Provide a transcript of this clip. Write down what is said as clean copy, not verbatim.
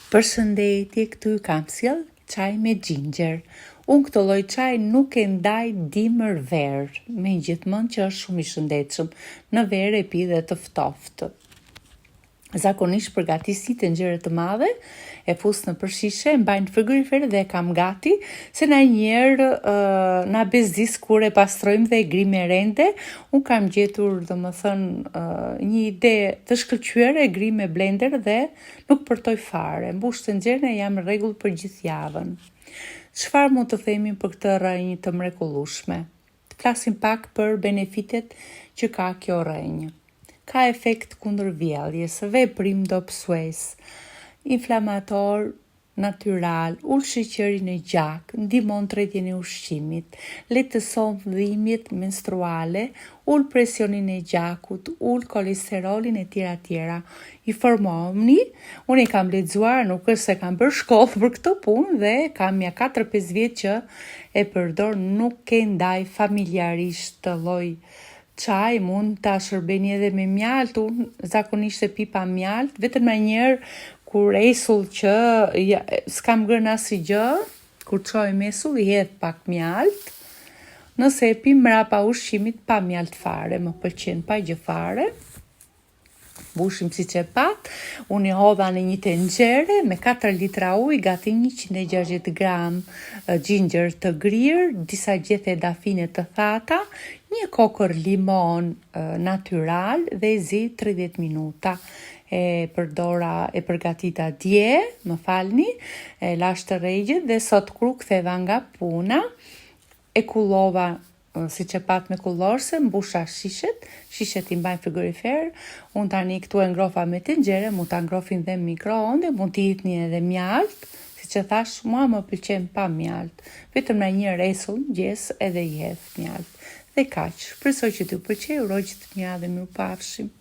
Përshëndetje, këtu kam sjell çaj me ginger. Unë këtë lloj çaj nuk e ndaj dimër verë, megjithmonë që është shumë i shëndetshëm. Në verë e pi dhe të ftoftë. Zakonisht përgatis një tenxhere të madhe, e fus në shishe, e mbaj në frigorifer dhe e kam gati, se na njerë na bezdis kur e pastrojmë dhe e grim e rende. Unë kam gjetur, një ide të shkëlqyer, e grim me blender dhe nuk përtoj fare. Mbush tenxherën e jam në rregull për gjithë javën. Çfarë mund të themi për këtë rrënjë të mrekullueshme? Të flasim pak për benefitet që ka kjo rrënjë. Ka efekt kundër vjelljes, veprim dobësues, inflamator natyral, ul sheqerin e gjak, ndihmon tretjen e ushqimit, lehtëson dhimbjet menstruale, ul presionin e gjakut, ul kolesterolin e tjera. Informohuni, unë e kam lexuar, nuk është se kam bërë shkollë për këtë punë dhe kam ja 4-5 vjet që e përdor, nuk e ndaj familjarisht të lloj çaj, mund ta shërbeni edhe me mjalt. Unë zakonisht e pi pa mjalt, vetëm njëherë kur esull që s'kam ngrënë asgjë, kur çoj mesull i hedh pak mjalt. Nëse e pi mrapa ushqimit pa mjalt fare, më pëlqen pa gjë fare. Mbushim siç e pat, unë i hodha në një tenxhere me 4 litra ujë, gati 160 gram ginger të grirë, disa gjethe dafine të thata, një kokër limon natyral dhe e zi 30 minuta. E përgatita dje, e lash të rregjet dhe sot kru ktheva nga puna, e kullova si që pat me kullorse, mbusha shishet i mbajnë frigorifer. Unë tani këtu e ngrofa me tenxhere, mund ta ngrofin dhe mikroonde, mund t'i hitni edhe mjalt, si që thash, mua më pëlqen pa mjalt. Vetëm në një esull mëngjes edhe i hedh mjalt. Dhe kaq, shpresoj që t'ju pëlqej, uroj që të mja dhe mirupafshim.